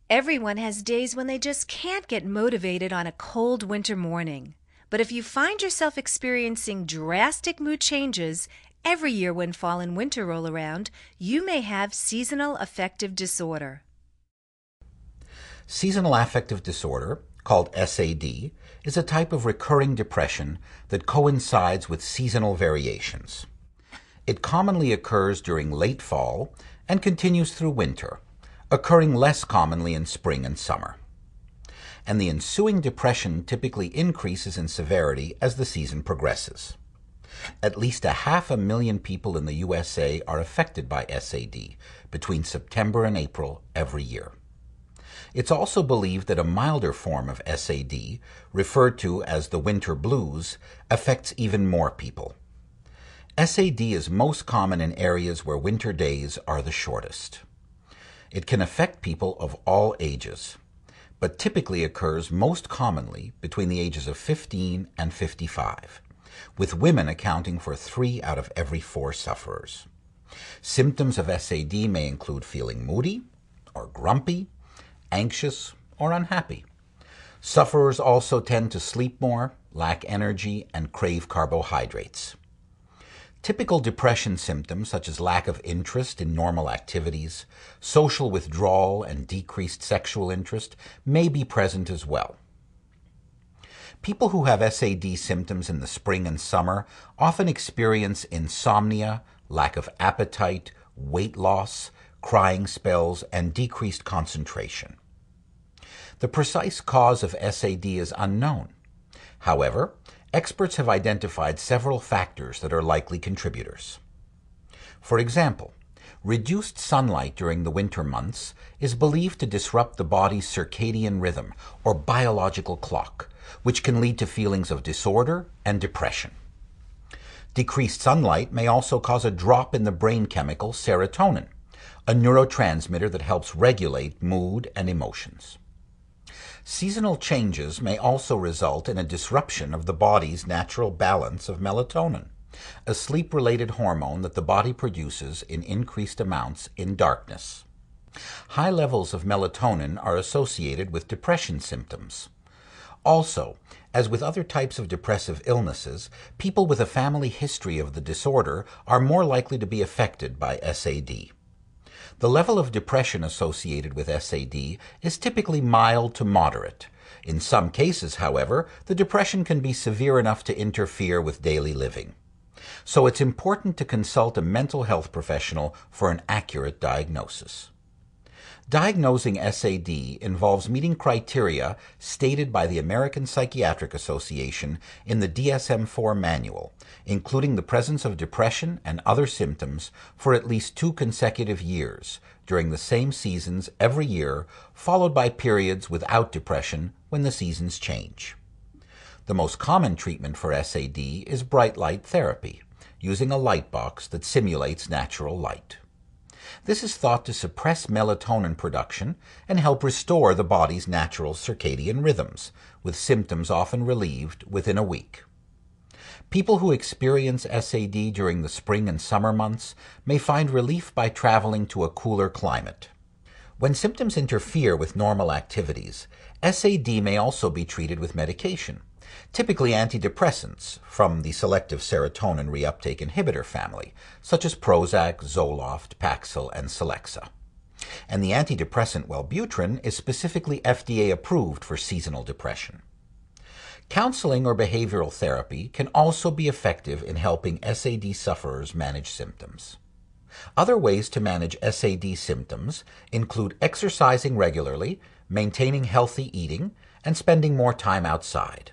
Everyone has days when they just can't get motivated on a cold winter morning. But if you find yourself experiencing drastic mood changes every year when fall and winter roll around, you may have seasonal affective disorder. Seasonal affective disorder, called SAD, is a type of recurring depression that coincides with seasonal variations. It commonly occurs during late fall and continues through winter, occurring less commonly in spring and summer. And the ensuing depression typically increases in severity as the season progresses. At least 500,000 people in the USA are affected by SAD between September and April every year. It's also believed that a milder form of SAD, referred to as the winter blues, affects even more people. SAD is most common in areas where winter days are the shortest. It can affect people of all ages, but typically occurs most commonly between the ages of 15 and 55, with women accounting for 3 out of every 4 sufferers. Symptoms of SAD may include feeling moody or grumpy, anxious, or unhappy. Sufferers also tend to sleep more, lack energy, and crave carbohydrates. Typical depression symptoms such as lack of interest in normal activities, social withdrawal, and decreased sexual interest may be present as well. People who have SAD symptoms in the spring and summer often experience insomnia, lack of appetite, weight loss, crying spells, and decreased concentration. The precise cause of SAD is unknown. However, experts have identified several factors that are likely contributors. For example, reduced sunlight during the winter months is believed to disrupt the body's circadian rhythm, or biological clock, which can lead to feelings of disorder and depression. Decreased sunlight may also cause a drop in the brain chemical serotonin, a neurotransmitter that helps regulate mood and emotions. Seasonal changes may also result in a disruption of the body's natural balance of melatonin, a sleep-related hormone that the body produces in increased amounts in darkness. High levels of melatonin are associated with depression symptoms. Also, as with other types of depressive illnesses, people with a family history of the disorder are more likely to be affected by SAD. The level of depression associated with SAD is typically mild to moderate. In some cases, however, the depression can be severe enough to interfere with daily living. So it's important to consult a mental health professional for an accurate diagnosis. Diagnosing SAD involves meeting criteria stated by the American Psychiatric Association in the DSM-IV manual, including the presence of depression and other symptoms for at least 2 consecutive years during the same seasons every year, followed by periods without depression when the seasons change. The most common treatment for SAD is bright light therapy, using a light box that simulates natural light. This is thought to suppress melatonin production and help restore the body's natural circadian rhythms, with symptoms often relieved within a week. People who experience SAD during the spring and summer months may find relief by traveling to a cooler climate. When symptoms interfere with normal activities, SAD may also be treated with medication, typically antidepressants from the selective serotonin reuptake inhibitor family, such as Prozac, Zoloft, Paxil, and Celexa. And the antidepressant Wellbutrin is specifically FDA approved for seasonal depression. Counseling or behavioral therapy can also be effective in helping SAD sufferers manage symptoms. Other ways to manage SAD symptoms include exercising regularly, maintaining healthy eating, and spending more time outside.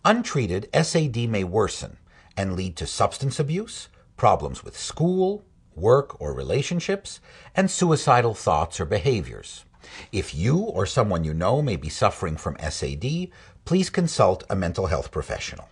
Untreated, SAD may worsen and lead to substance abuse, problems with school, work, or relationships, and suicidal thoughts or behaviors. If you or someone you know may be suffering from SAD, please consult a mental health professional.